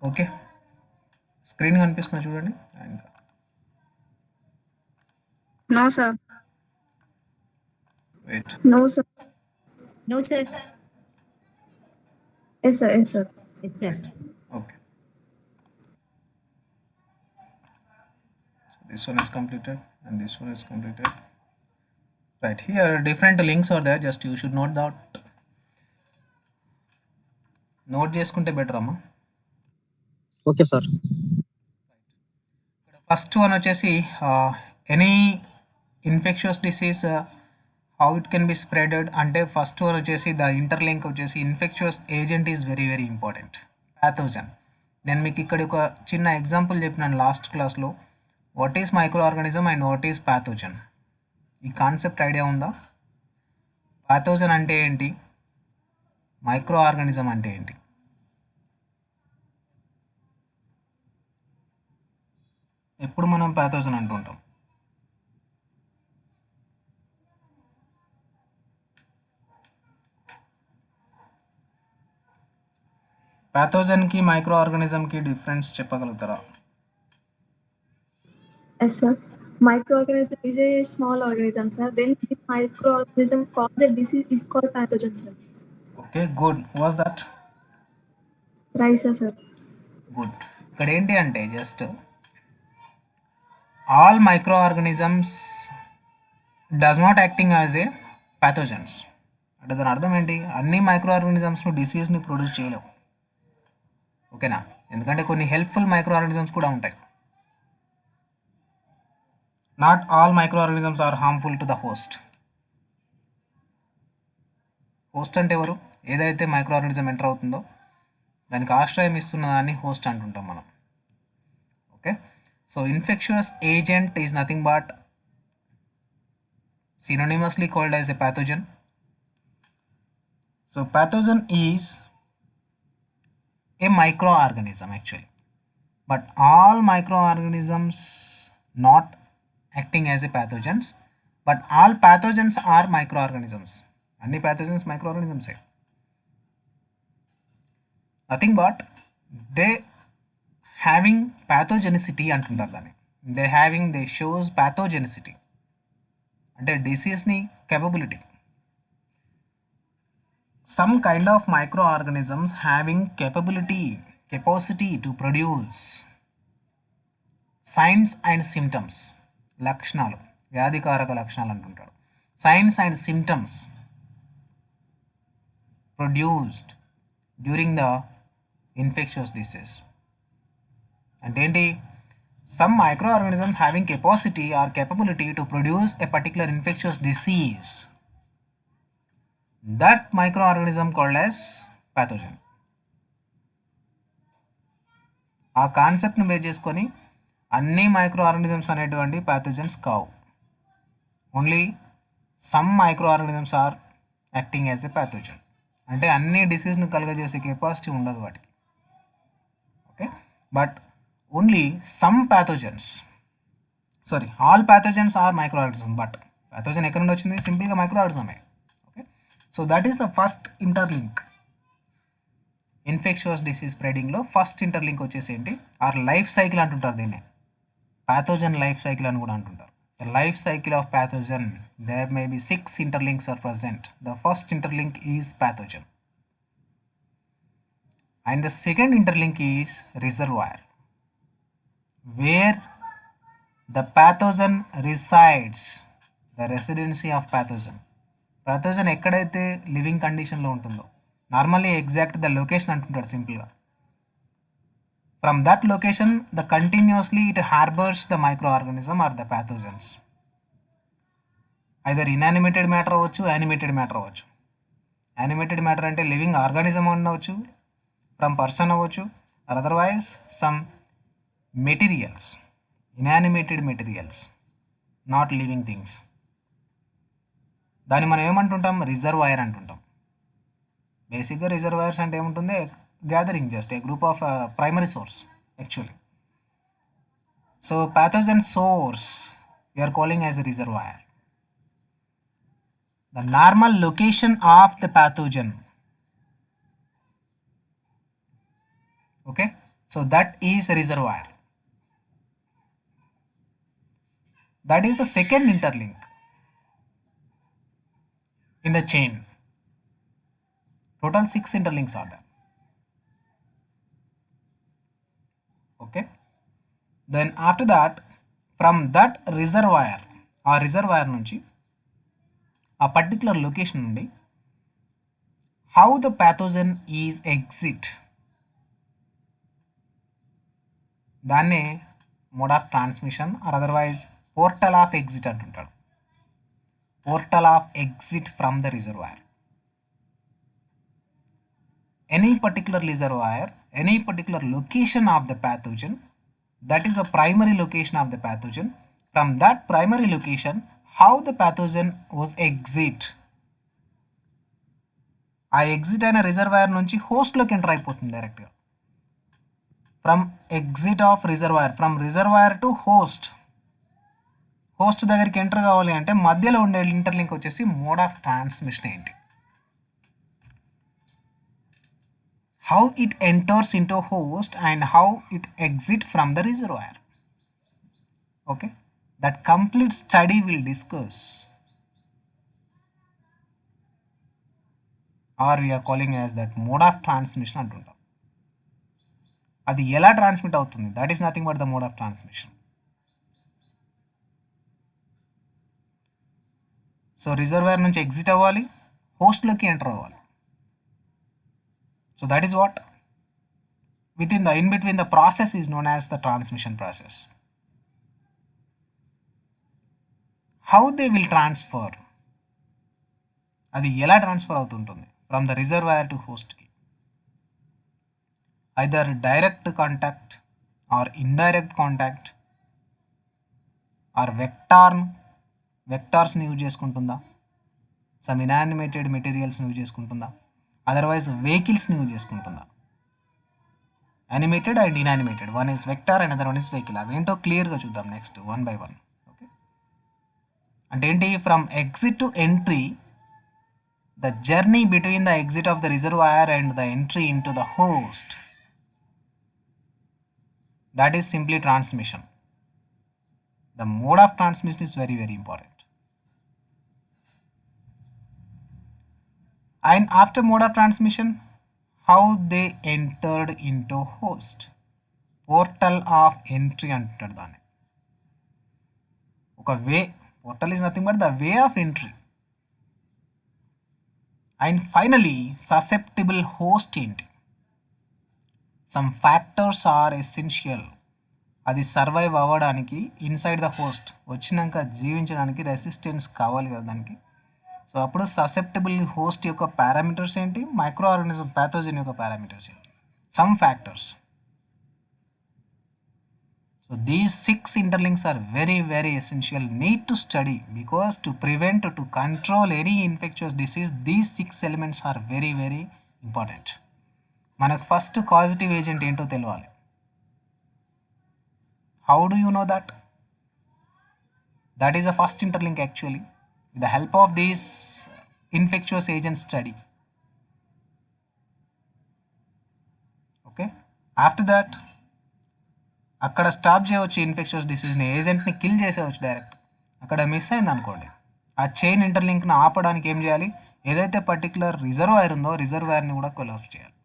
Okay, screen కనిపిస్తుందా చూడండి. And No, sir. Wait. No, sir. No, sir. Yes, sir. Yes, sir. Yes, sir. Okay, this one is completed and this one is completed. Right, here different links are there, just you should note that. Note చేసుకుంటే better అమ్మా. Okay sir. First one వచ్చేసి any infectious disease how it can B spreaded అంటే first one వచ్చేసి the interlink వచ్చేసి infectious agent is very very important. Pathogen. నేను మీకు ఇక్కడ ఒక చిన్న ఎగ్జాంపుల్ చెప్పినాను లాస్ట్ క్లాస్లో. What is micro organism and what is pathogen. ఈ కాన్సెప్ట్ ఐడియా ఉందా? ప్యాథోజన్ అంటే ఏంటి, మైక్రో ఆర్గానిజం అంటే ఏంటి? ఎప్పుడు మనం ప్యాథోజన్ అంటుంటాం. ప్యాథోజన్కి మైక్రో ఆర్గానిజంకి డిఫరెన్స్ చెప్పగలుగుతారా? Yes, sir. Microorganism is a small organism, sir. When this microorganism causes a disease, is called pathogen, sir. Okay, good. Was that Right, sir. Good. ఇక్కడ ఏంటి అంటే just all micro organisms does not acting as a pathogens. అంటే దాని అర్థం ఏంటి, అన్ని micro ఆర్గానిజమ్స్ను డిసీజ్ని produce చేయలేవు. ఓకేనా? ఎందుకంటే కొన్ని హెల్ప్ఫుల్ మైక్రో ఆర్గానిజమ్స్ కూడా ఉంటాయి. Not all micro organisms are harmful to the host. Host అంటే ఎవరు? ఏదైతే మైక్రో ఆర్గానిజం ఎంటర్ అవుతుందో దానికి ఆశ్రయం ఇస్తున్న దాన్ని హోస్ట్ అంటుంటాం మనం. Okay, so infectious agent is nothing but synonymously called as a pathogen. So pathogen is a microorganism actually, but all microorganisms not acting as a pathogens, but all pathogens are microorganisms. Any pathogens microorganisms hai, nothing but they having pathogenicity అంటుంటారు దాన్ని. they shows pathogenicity అంటే డిసీజ్ని capability. Some kind of microorganisms having capacity to produce signs and symptoms, లక్షణాలు, వ్యాధికారక లక్షణాలు అంటుంటాడు. Signs and symptoms produced during the infectious disease. అంటే ఏంటి? Some microorganisms having capacity or capability to produce a particular infectious disease, that microorganism called as pathogen. ఆ కాన్సెప్ట్ని base చేసుకొని అన్ని మైక్రో ఆర్గానిజమ్స్ అనేటువంటి ప్యాథోజన్స్ కావు. Only some micro organisms are acting as a pathogen. అంటే అన్ని డిసీజ్ని కలుగజేసే కెపాసిటీ ఉండదు వాటికి. Okay, but only some pathogens, sorry all pathogens are micro organism. But pathogen ఎక్కడ నుండి వచ్చింది? సింపుల్గా మైక్రో ఆర్గానిజమే. Okay, so that is the first interlink. Infectious disease స్ప్రెడింగ్లో ఫస్ట్ ఇంటర్లింక్ వచ్చేసి ఏంటి? ఆర్ లైఫ్ సైకిల్ అంటుంటారు దీన్ని. ప్యాథోజన్ లైఫ్ సైకిల్ అని కూడా అంటుంటారు. The life cycle of pathogen, there may be 6 interlinks are present. The first interlink is pathogen and the second interlink is reservoir, where the pathogen resides, the residency of pathogen. Pathogen ఎక్కడైతే living కండిషన్లో ఉంటుందో, normally exact the location అంటుంటాడు సింపుల్గా. From that location the continuously it harbours the micro organism or the pathogens. Either inanimated matter అవ్వచ్చు, animated matter అవ్వచ్చు. Animated matter అంటే living organism ఉండవచ్చు, from person అవ్వచ్చు, or otherwise some materials, inanimated materials, not living things. దాన్ని మనం ఏమంటుంటాం? Reservoir అంటుంటాం. బేసిక్గా రిజర్వాయర్స్ అంటే ఏముంటుంది? Gathering, just a group of primary source actually. So pathogen source we are calling as a reservoir. The normal location of the pathogen. Okay, So that is a reservoir. That is the second interlink in the chain. Total 6 interlinks are there. Okay. Then after that, from that reservoir, ఆ reservoir నుంచి ఆ particular location నుండి how the pathogen is exit, దాన్నే mode of transmission or otherwise portal of exit అంటుంటాడు. Portal of exit from the reservoir. Any particular reservoir, any particular location of the pathogen, that is the primary location of the pathogen. From that primary location, how the pathogen was exit. ఆ exit అయిన reservoir నుంచి హోస్ట్లోకి enter అయిపోతుంది డైరెక్ట్గా. From exit of reservoir, from reservoir to host, host దగ్గరికి enter కావాలి అంటే మధ్యలో ఉండే ఇంటర్లింక్ వచ్చేసి మోడ్ ఆఫ్ ట్రాన్స్మిషన్ ఏంటి, how it enters into host and how it exits from the reservoir. Okay, that complete study will discuss, or we are calling as that mode of transmission antuntam. అది ఎలా transmit అవుతుంది, that is nothing but the mode of transmission. So reservoir నుంచి exit అవ్వాలి, హోస్ట్లోకి enter అవ్వాలి. So that is what in between the process is known as the transmission process. How they will transfer, అది ఎలా transfer అవుతుంటుంది from the reservoir to హోస్ట్కి, either direct contact or indirect contact or వెక్టార్స్ని use చేసుకుంటుందా, some inanimated మెటీరియల్స్ని use చేసుకుంటుందా, otherwise వెహికల్స్ని use చేసుకుంటుందా. Animated and inanimated, one is vector and other one is vehicle. అవేంటో క్లియర్గా చూద్దాం next one by one. Okay, అంటే ఏంటి, from exit to entry, the journey between the exit of the reservoir and the entry into the host, that is simply transmission. The mode of transmission is very very important. And after mode of transmission, how they entered into host, portal of entry అంటాడు దాన్ని. ఒక వే, portal is nothing but the way of entry. And finally, susceptible host ఏంటి, some factors are essential. అది survive అవ్వడానికి inside the host, వచ్చినాక జీవించడానికి resistance కావాలి కదా దానికి. సో అప్పుడు ససెప్టబుల్ హోస్ట్ యొక్క పారామీటర్స్ ఏంటి, మైక్రో ఆర్గానిజం ప్యాథోజన్ యొక్క పారామీటర్స్ ఏంటి, some factors. So these 6 interlinks are very very essential, need to study, because to prevent, to control any infectious disease, these 6 elements are very very important. మనకు first causative agent ఏంటో తెలియాలి. How do you know that? That is the first interlink actually. With the help of these infectious agent study. Okay, after that అక్కడ stop చేయవచ్చు infectious డిసీజ్ని, ఏజెంట్ని kill చేసేవచ్చు direct. అక్కడ miss అయింది అనుకోండి, ఆ chain ఇంటర్లింక్ని ఆపడానికి ఏం చేయాలి, ఏదైతే పర్టికులర్ రిజర్వాయర్ ఉందో రిజర్వాయర్ని కూడా కొలాప్స్ చేయాలి.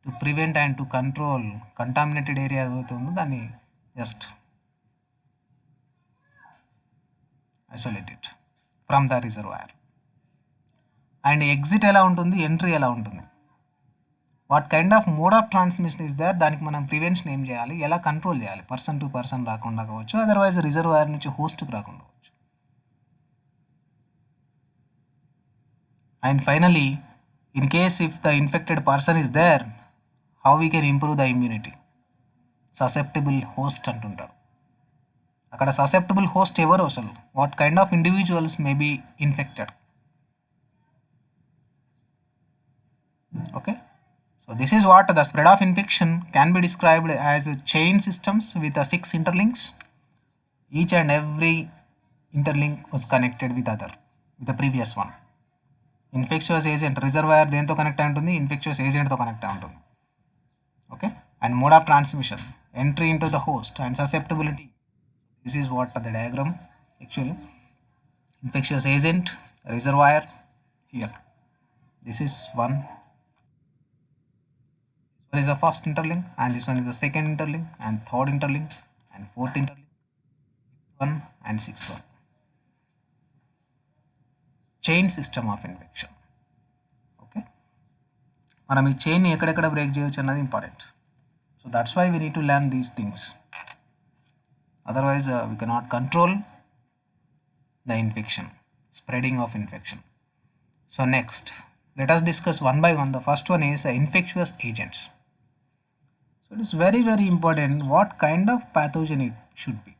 To prevent and to control contaminated area ఏదైతే ఉందో దాన్ని just isolate it from the reservoir. And exit ఎలా ఉంటుంది, ఎంట్రీ ఎలా ఉంటుంది, what kind of mode of transmission is there, దానికి మనం ప్రివెన్షన్ ఏం చేయాలి, ఎలా కంట్రోల్ చేయాలి, పర్సన్ టు పర్సన్ రాకుండా కావచ్చు, అదర్వైజ్ రిజర్వాయర్ నుంచి హోస్ట్కి రాకుండా కావచ్చు. And finally, in case if the infected person is there, how we can improve the immunity, susceptible host అంటుంటారు. అక్కడ ససెప్టబుల్ హోస్ట్ ఎవరు అసలు, what kind of individuals may be infected. Okay, so this is what the spread of infection can be described as chain systems with 6 interlinks. Each and every interlink was connected with the previous one. Infectious agent reservoir దేంతో connect అయి ఉంటుంది, infectious ఏజెంట్తో connect అయి ఉంటుంది. Okay, and mode of transmission, entry into the host, and susceptibility. This is what the diagram actually. Infectious agent, reservoir here. This is one. This one is the first interlink, and this one is the second interlink, and third interlink, and fourth interlink, fifth one, and sixth one. Chain system of infection. Okay, మనం ఈ chain ఎక్కడెక్కడ break చేయొచ్చు అన్నది important. So that's why we need to learn these things. Otherwise, we cannot control the infection, spreading of infection. So next, let us discuss one by one. The first one is infectious agents. So it is very very important what kind of pathogen it should be.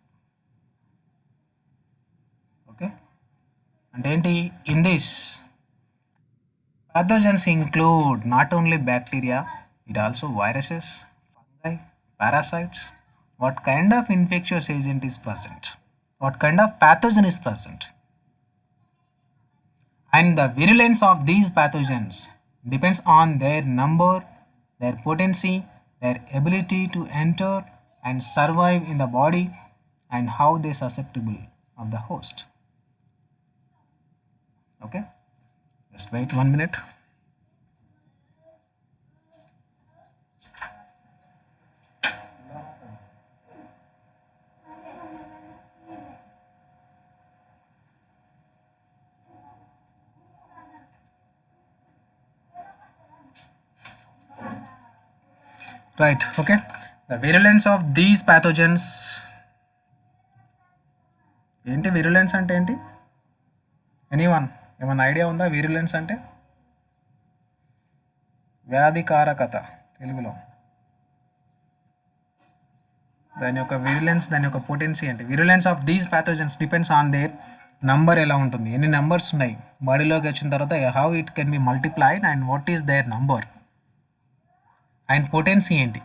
Okay, and in this pathogens include not only bacteria, it also viruses, fungi, parasites. What kind of infectious agent is present? What kind of pathogen is present? And the virulence of these pathogens depends on their number, their potency, their ability to enter and survive in the body, and how they are susceptible of the host. Okay, just wait 1 minute. Right, okay. The virulence of these pathogens. ఏంటి virulence అంటే ఏంటి? Anyone ఏమైనా idea ఉందా virulence అంటే? వ్యాధికారకత తెలుగులో. దాని యొక్క virulence, దాని యొక్క potency అంటే virulence of these pathogens depends on their number. ఎలా ఉంటుంది, ఎన్ని నెంబర్స్ ఉన్నాయి బాడీలోకి వచ్చిన తర్వాత, how it can be multiplied and what is their number, and potency ఏంటి,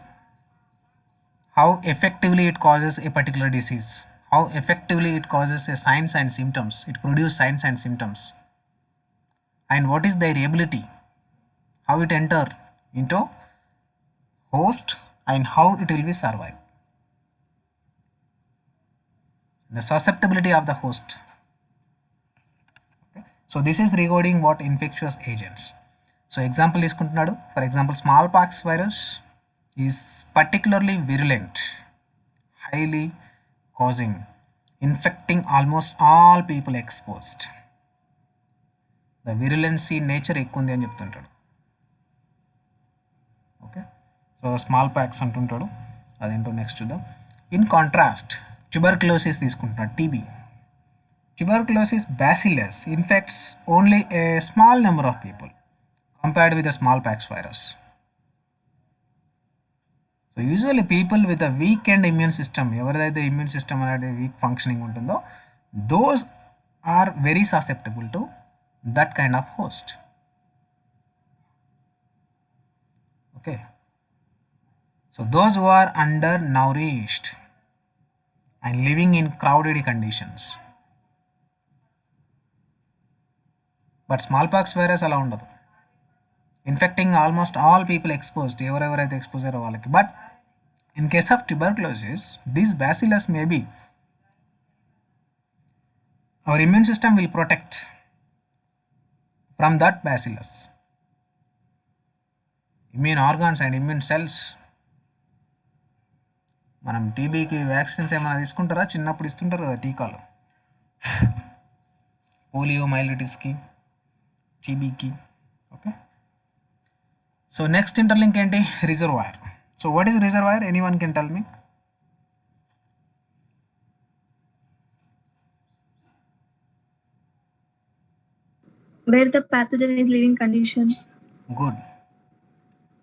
how effectively it causes a particular disease, how effectively it causes a signs and symptoms, it produces signs and symptoms, and what is their ability, how it enter into host and how it will be survive, the susceptibility of the host. Okay, so this is regarding what infectious agents. So example తీసుకుంటున్నాడు. For example, smallpox virus is particularly virulent, highly causing, infecting almost all people exposed. The virulency nature ఎక్కువ ఉంది అని చెప్తుంటాడు. Okay, so small packs అంటుంటాడు, అదేంటో next చూద్దాం. In contrast tuberculosis తీసుకుంటున్నాడు, TB. Tuberculosis bacillus infects only a small number of people compared with the smallpox virus. So usually people with a weakened immune system, ఎవరిదైతే immune system అనేది weak functioning ఉంటుందో, those are very susceptible to that kind of host. Okay, so those who are undernourished and living in crowded conditions. But smallpox virus అలా ఉండదు, infecting almost all people exposed, ఎవరెవరైతే expose అయ్యారో వాళ్ళకి. But in case of tuberculosis, this bacillus may be, our immune system will protect from that bacillus. Immune organs and immune cells. మనం టీబీకి vaccines ఏమైనా తీసుకుంటారా? చిన్నప్పుడు ఇస్తుంటారు కదా టీకాలు, పోలియో మైలిటిస్కి, టీబీకి. ఓకే, సో నెక్స్ట్ ఇంటర్లింక్ ఏంటి? Reservoir. So what is reservoir? Anyone can tell me. Where the pathogen is living condition. Good.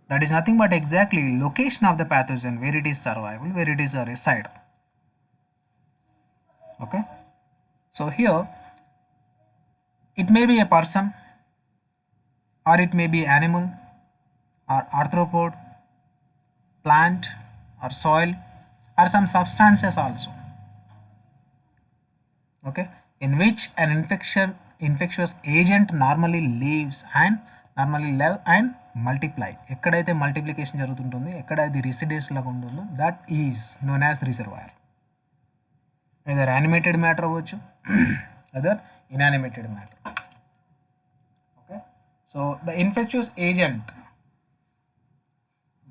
That is nothing but exactly location of the pathogen, where it is survival, where it is a reside. Okay, so here it may be a person, or it may be animal, or arthropod, plant, or soil, or some substances also. Okay, in which an infectious agent normally lives and multiply, ఎక్కడైతే multiplication జరుగుతుంటుందో, ఎక్కడైతే residence లాగా ఉంటుందో that is known as reservoir. either animated matter అవ్వచ్చు, other inanimated matter. Okay, so the infectious agent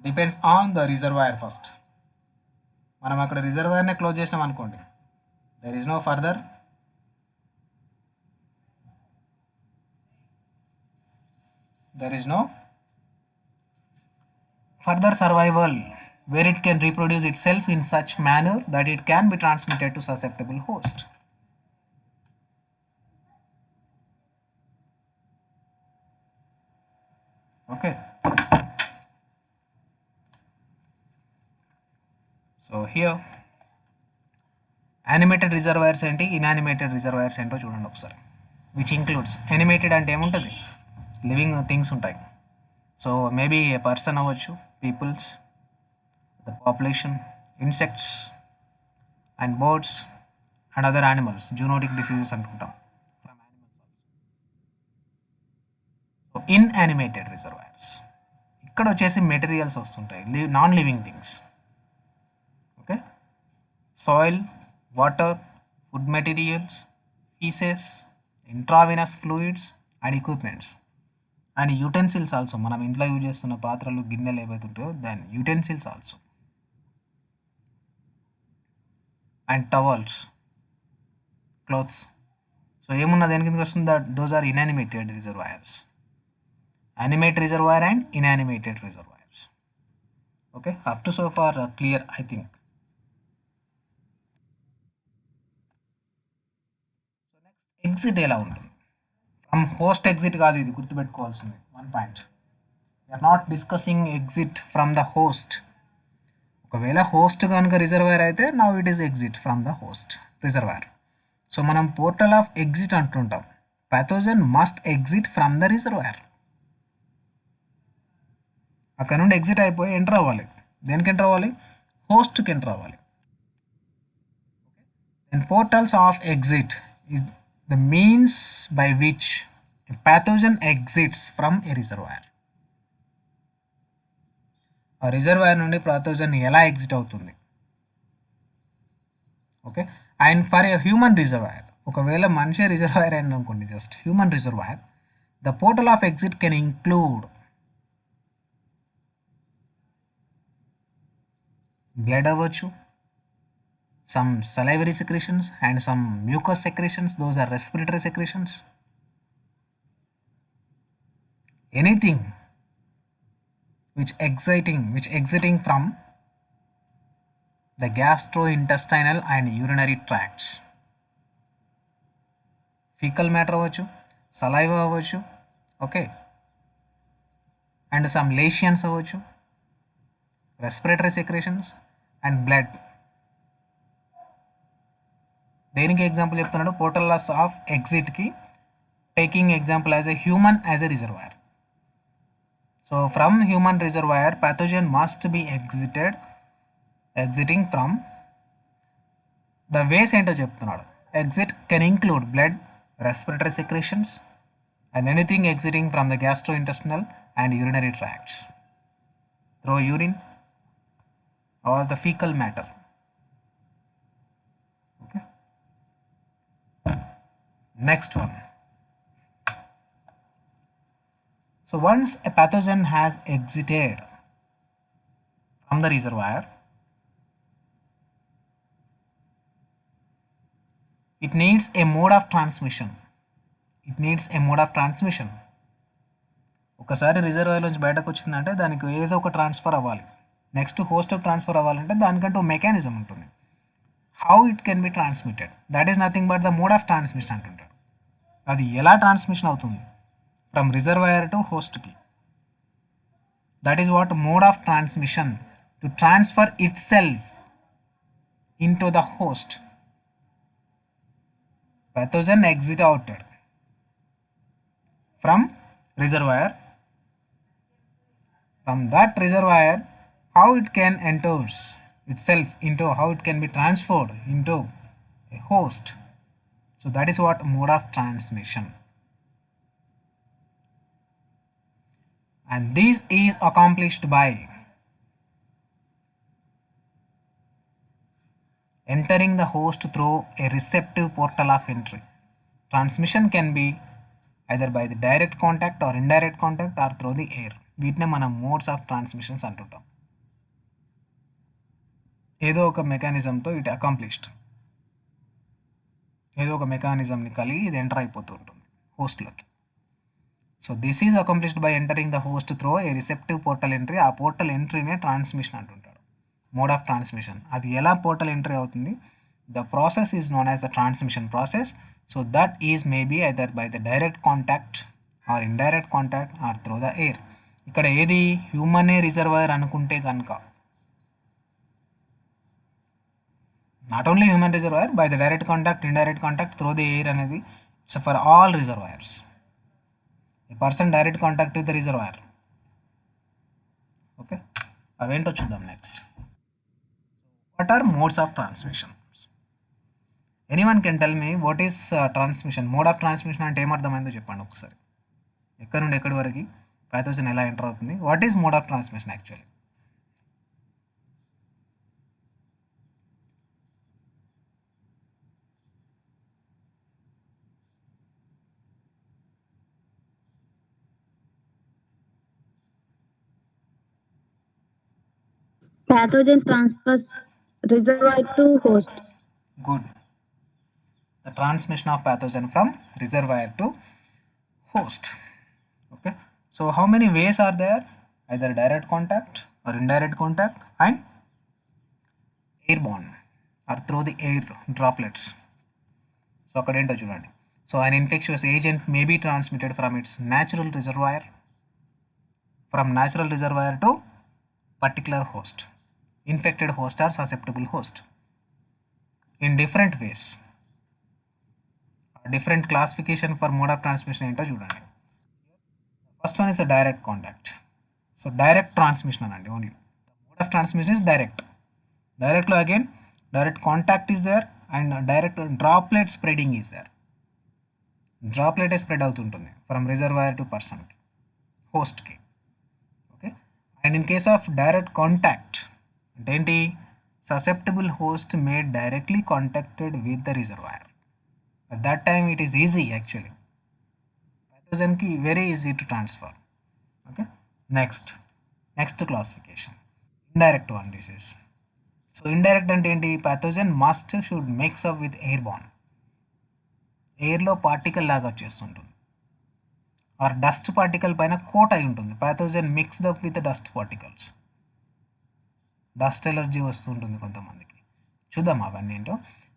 depends on the reservoir first. మనం అక్కడ రిజర్వాయర్నే close చేసినాం అనుకోండి, there is no further survival where it can reproduce itself in such manner that it can be transmitted to susceptible host. Okay, so here animated reservoirs ఏంటి, inanimated reservoirs ఏంటో చూడండి ఒకసారి. which includes, animated అంటే ఏముంటుంది, living things ఉంటాయి. So maybe a person అవ్వచ్చు, peoples, the population, insects and birds and other animals, zoonotic diseases అనుకుంటాం from animals also. So inanimated reservoirs, ఇక్కడ వచ్చేసి మెటీరియల్స్ వస్తుంటాయి, non living things. Okay, soil, water, food materials, faeces, intravenous fluids and equipments and utensils also. మనం ఇంట్లో use చేస్తున్న పాత్రలు, గిన్నెలు ఏవైతే ఉంటాయో దాని utensils also, and towels, clothes. So ఏమున్నా దేని కిందకి వస్తుంది, that those are inanimated reservoirs. animate reservoir and inanimated reservoirs. Okay, up to so far clear I think. So next, exit ఎలా ఉంటుంది, ఫ్రమ్ హోస్ట్ ఎగ్జిట్ కాదు, ఇది గుర్తుపెట్టుకోవాల్సింది one point. We're not discussing exit from the host. ఒకవేళ host కనుక reservoir అయితే now it is exit from the host reservoir. So మనం portal of exit అంటుంటాం. Pathogen must exit from the reservoir. అక్కడ నుండి ఎగ్జిట్ అయిపోయి ఎంటర్ అవ్వాలి. దేనికి ఎంటర్ అవ్వాలి, హోస్ట్కి ఎంటర్ అవ్వాలి. And portals of exit is the means by which pathogen exits from a reservoir. ఆ రిజర్వాయర్ నుండి పాథోజన్ ఎలా ఎగ్జిట్ అవుతుంది. Okay, and for a human reservoir, ఒకవేళ మనిషి రిజర్వాయర్ అయిన అనుకోండి, just human reservoir, the portal of exit can include blood అవ్వచ్చు, some salivary secretions and some mucous secretions, those are respiratory secretions. Anything which exiting from the gastrointestinal and urinary tracts. Fecal matter అవ్వచ్చు, saliva అవ్వచ్చు, okay, and some lesions అవ్వచ్చు, respiratory secretions and blood. దేనికి example చెప్తున్నాడు, portals of ఎగ్జిట్కి taking example as a human as a reservoir. So from human reservoir pathogen must be exiting from the ways ఏంటో చెప్తున్నాడు. Exit can include blood, respiratory secretions and anything exiting from the gastrointestinal and urinary tracts through urine or the fecal matter. Okay, next one. So once a pathogen has exited from the reservoir, it needs a mode of transmission. ఒకసారి reservoir నుంచి బయటకు వచ్చిందంటే దానికి ఏదో ఒక transfer అవ్వాలి, next హోస్ట్కి transfer అవ్వాలంటే దానికంటూ మెకానిజం ఉంటుంది. How it can be transmitted, that is nothing but the mode of transmission అంటుంటాడు. అది ఎలా ట్రాన్స్మిషన్ అవుతుంది, ఫ్రమ్ రిజర్వాయర్ టు హోస్ట్కి. That is what mode of transmission, to transfer itself into the host. Pathogen exit outed from reservoir. From that reservoir, how it can enters itself into, how it can be transferred into a host. So that is what mode of transmission. and this is accomplished by entering the host through a receptive portal of entry. Transmission can be either by the direct contact or indirect contact or through the air. వీటినే మనం modes of transmissions అంటుంటాం. ఏదో ఒక మెకానిజంతో it accomplished, ఏదో ఒక మెకానిజంని కలిగి ఇది enter అయిపోతూ ఉంటుంది హోస్ట్లోకి. So this is accomplished by entering the host through a receptive portal entry. ఆ పోర్టల్ ఎంట్రీనే ట్రాన్స్మిషన్ అంటుంటాడు, మోడ్ ఆఫ్ ట్రాన్స్మిషన్. అది ఎలా పోర్టల్ ఎంట్రీ అవుతుంది? The process is known as the transmission process. So that is maybe either by the direct contact or indirect contact or through the air. ఇక్కడ ఏది హ్యూమనే reservoir అనుకుంటే కనుక, not only human reservoir, by the direct contact, indirect contact, through the air అనేది it's for all reservoirs. A person direct contact with the reservoir. Okay, అవేంటో చూద్దాం next. What are modes of transmission? Anyone can tell me what is transmission? Mode of transmission అంటే ఏమర్థమైందో చెప్పండి ఒకసారి. ఎక్కడి నుండి ఎక్కడి వరకు ప్యాథోజన్ ఎలా ఎంటర్ అవుతుంది? What is mode of transmission actually? Pathogen transfers reservoir to host. Good. The transmission of pathogen from reservoir to host. Okay, so how many ways are there? Either direct contact or indirect contact and airborne or through the air droplets. So అక్కడ ఏంటో చూడండి. So an infectious agent may be transmitted from its natural reservoir to particular host. Infected host or susceptible host in different ways. Different classification for mode of transmission ఏంటో చూడండి. First one is a direct contact. So direct transmission అండి only. Mode of transmission is direct. Direct లో again direct contact is there and direct droplet spreading is there. Droplet spread అవుతుంటుంది from reservoir to పర్సన్కి, హోస్ట్కి. Okay, and in case of direct contact అంటే ఏంటి? Susceptible host made directly contacted with the reservoir. At that time it is easy actually, ప్యాథోజన్కి very easy to transfer. Okay, next classification indirect one this is. So ఇండైరెక్ట్ అంటే ఏంటి? Pathogen must should mix up with air borne. ఎయిర్లో particle లాగా వచ్చేస్తుంటుంది or dust particle పైన coat అయి ఉంటుంది. Pathogen mixed up with dust particles. Dust allergy వస్తుంటుంది కొంతమందికి. చూద్దాం అవన్నీ ఏంటో.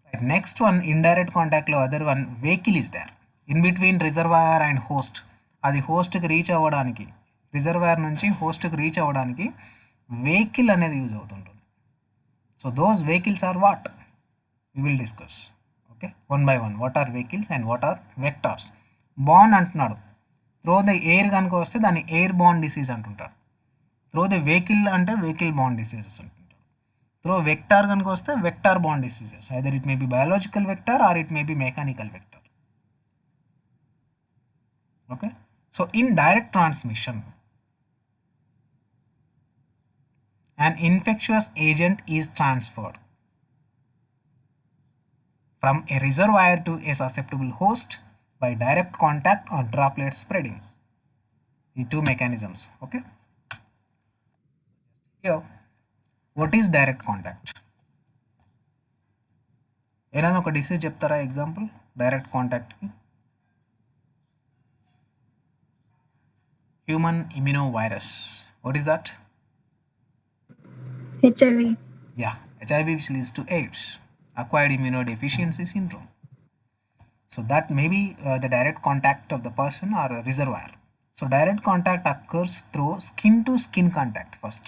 రైట్, నెక్స్ట్ వన్ ఇండైరెక్ట్ కాంటాక్ట్లో other one vehicle is there in between reservoir and host. అది హోస్ట్కి రీచ్ అవ్వడానికి, రిజర్వాయర్ నుంచి హోస్ట్కి రీచ్ అవ్వడానికి వెహికల్ అనేది యూజ్ అవుతుంటుంది. So those vehicles are what we will discuss. Okay, one by one. What are vehicles and what are vectors? Borne అంటున్నాడు, through the air కనుక వస్తే దాన్ని ఎయిర్ బాన్ డిసీజ్ అంటుంటాడు. త్రో ద వెహికల్ అంటే vehicle borne diseases అంటుంటాడు. Through vector కనుక వస్తే vector borne diseases. Either it may be biological vector or it may be mechanical vector. Okay, so in direct transmission an infectious agent is transferred from a reservoir to a susceptible host by direct contact or droplet spreading. The two mechanisms. Okay, here what is direct contact? ఏదైనా ఒక disease చెప్తారా example direct కాంటాక్ట్కి? Human immuno virus. What is that? HIV. Yeah, HIV, which leads to AIDS, acquired immunodeficiency syndrome. So that may be the direct contact of the person or a reservoir. So direct contact occurs through skin to skin contact first,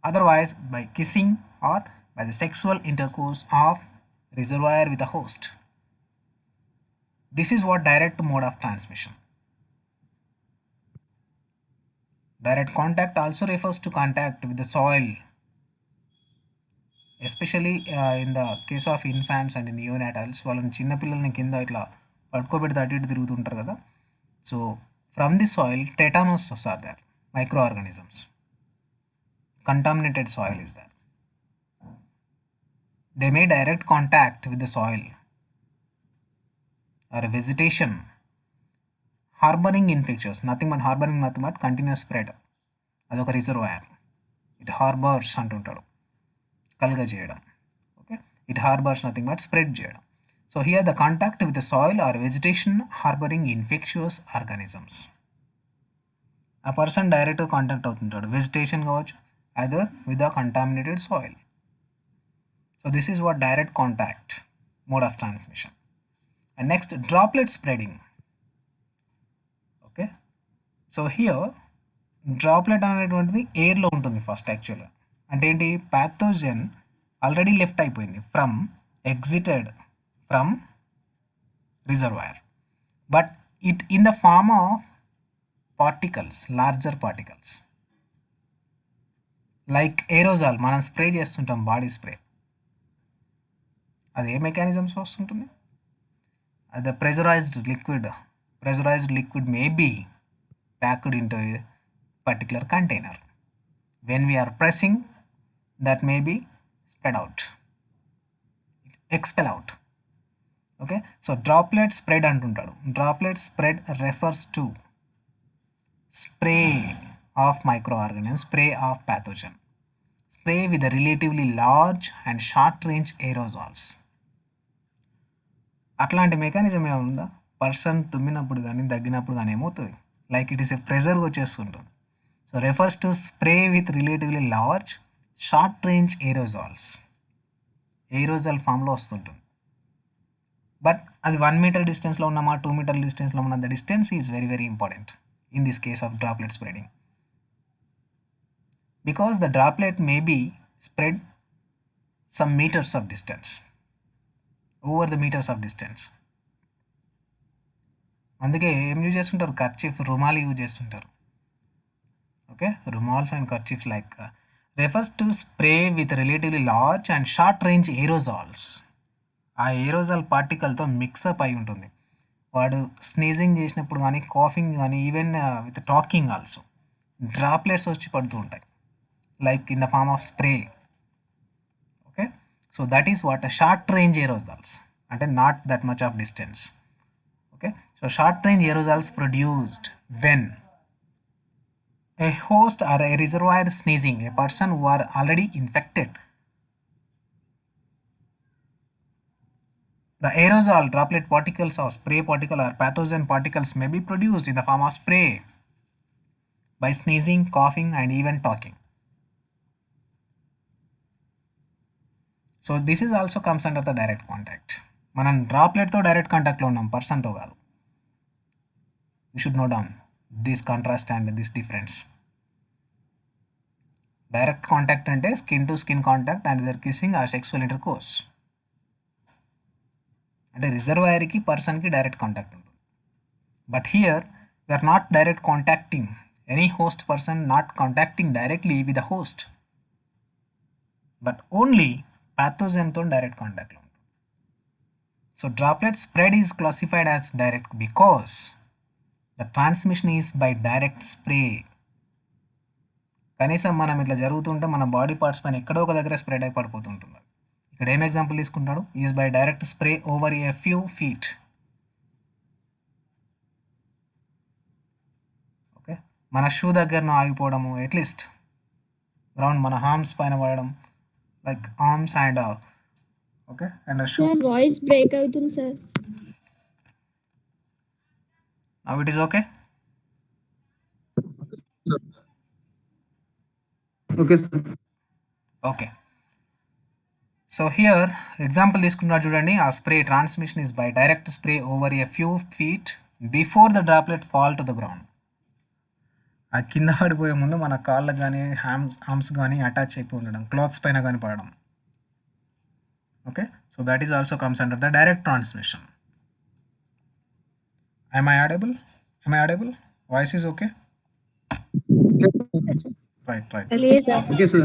otherwise by kissing or by the sexual intercourse of reservoir with a host. This is what direct mode of transmission. Direct contact also refers to contact with the soil, especially in the case of infants and neonatals. వాళ్ళని చిన్నపిల్లల్ని కింద ఇట్లా పట్టుకోబెడితే అటు ఇటు తిరుగుతుంటారు కదా. So From the soil, tetanocysts are there, microorganisms. Contaminated soil is there. They may direct contact with the soil or vegetation, harboring infectious, nothing but continuous spread. అదొక రిజర్వాయర్. ఇట్ హార్బర్స్ అంటుంటాడు, కలుగ చేయడం. Okay, it harbours nothing but spread చేయడం. So here the contact with the soil or vegetation harbouring infectious organisms. ఆ person డైరెక్ట్గా contact అవుతుంటాడు, vegetation కావచ్చు, other with the contaminated soil. So this is what direct contact mode of transmission. And next droplet spreading. Okay, so here droplet అనేటువంటిది ఎయిర్లో ఉంటుంది first. యాక్చువల్గా అంటే ఏంటి, ప్యాథోజన్ ఆల్రెడీ లెఫ్ట్ అయిపోయింది, from exited from reservoir, but it in the form of particles, larger particles like aerosol. మనం spray చేస్తుంటాం, body spray. అది ఏ మెకానిజమ్స్ వస్తుంటుంది, అది pressurised liquid may be packed into a particular container. When we are pressing, that may be spread out, expel out. Okay, so droplet spread antuntadu. Droplet spread refers to spray of microorganisms, spray of pathogen, spray with a relatively large and short range aerosols. అట్లాంటి mechanism ఏముందా, person తుమ్మినప్పుడు కానీ దగ్గినప్పుడు కానీ ఏమవుతుంది, like it is a pressure వచ్చేస్తుంటుంది. So refers to spray with relatively large short range aerosols. Aerosol ఫామ్లో వస్తుంటుంది. బట్ అది 1 మీటర్ డిస్టెన్స్లో ఉన్నామా, 2 మీటర్ డిస్టెన్స్లో ఉన్న, the distance is very very important in this case of droplet spreading, because the droplet may be spread some meters of distance, over the meters of distance. అందుకే ఏం use చేస్తుంటారు, kerchief, రుమాలు use చేస్తుంటారు. Okay, rumals and kerchiefs like refers to spray with relatively large and short range aerosols. ఆ ఏరోజాల్ పార్టికల్తో mix-up అయి ఉంటుంది. వాడు sneezing చేసినప్పుడు కానీ, కాఫింగ్ కానీ, even with talking also droplets వచ్చి పడుతూ ఉంటాయి, like in the form of spray. Okay, so that is what short range aerosols, అంటే not that much of distance. Okay, so short range aerosols produced when a host or a reservoir sneezing, a person who are already infected. The aerosol droplet particles or spray particle or pathogen particles may be produced in the form of spray by sneezing, coughing and even talking. So this is also comes under the direct contact. మనం డ్రాప్లెట్తో direct కాంటాక్ట్లో ఉన్నాం, పర్సన్తో కాదు. You should know down this contrast and this difference. Direct contact అంటే skin to skin contact and their kissing or sexual intercourse, అంటే రిజర్వాయర్కి పర్సన్కి direct contact ఉంటుంది. But here we are not direct contacting any host person, not contacting directly with the host, but only pathogen-తో direct contact లో ఉంటుంది. So droplet spread is classified as direct because the transmission is by direct spray. కనీసం మనం ఇట్లా జరుగుతుంటే మన body parts పైన ఎక్కడో ఒక దగ్గర స్ప్రెడ్ అయి పడిపోతుంటుంది. ఇక్కడ ఏం ఎగ్జాంపుల్ తీసుకుంటాడు, is by direct spray over a few feet. Okay, మన షూ దగ్గరను ఆగిపోవడము, అట్లీస్ట్ గ్రౌండ్ మన హార్మ్స్ పైన పడడం, like arms and okay and shoe. Voice break అవుతుంది sir. Now it is okay. Okay, sir. Okay, so here example తీసుకున్నారు చూడండి. ఆ spray transmission is by direct spray over a few feet before the droplet fall to the ground. ఆ కింద పడిపోయే ముందు మన కాళ్ళకు కానీ ఆర్మ్స్ కానీ అటాచ్ అయిపోయి ఉండడం, క్లాత్స్ పైన కానీ పడడం. Okay, so that is also comes under the direct transmission. Am I audible? Voice is okay? Right. Yes, sir. Okay, sir.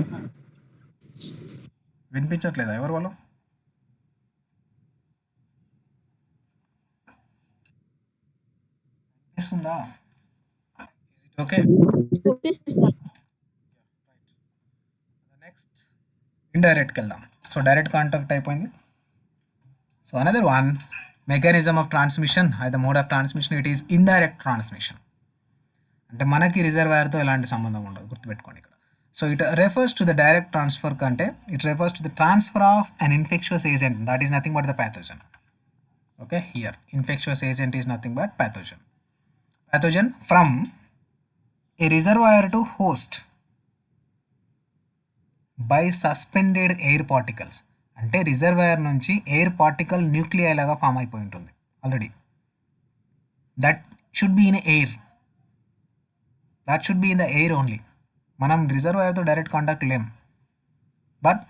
వినిపించట్లేదా ఎవరు వాళ్ళు? వినిపిస్తుందా? ఓకే. Okay, sir. నెక్స్ట్ ఇండైరెక్ట్కి వెళ్దాం. సో డైరెక్ట్ కాంటాక్ట్ అయిపోయింది. So another one mechanism of transmission the mode of transmission it is indirect transmission. అంటే మనకి రిజర్వాయర్తో ఎలాంటి సంబంధం ఉండదు, గుర్తుపెట్టుకోండి ఇక్కడ. So it refers to the direct transfer కంటే it refers to the transfer of an infectious agent that is nothing but the pathogen. Okay, here infectious agent is nothing but pathogen from a reservoir to host by suspended air particles. అంటే reservoir నుంచి air particle nuclei లాగా form అయిపోయి ఉంటుంది already. That should be in air, that should be in the air only. మనం రిజర్వాయర్తో direct contact లేం, but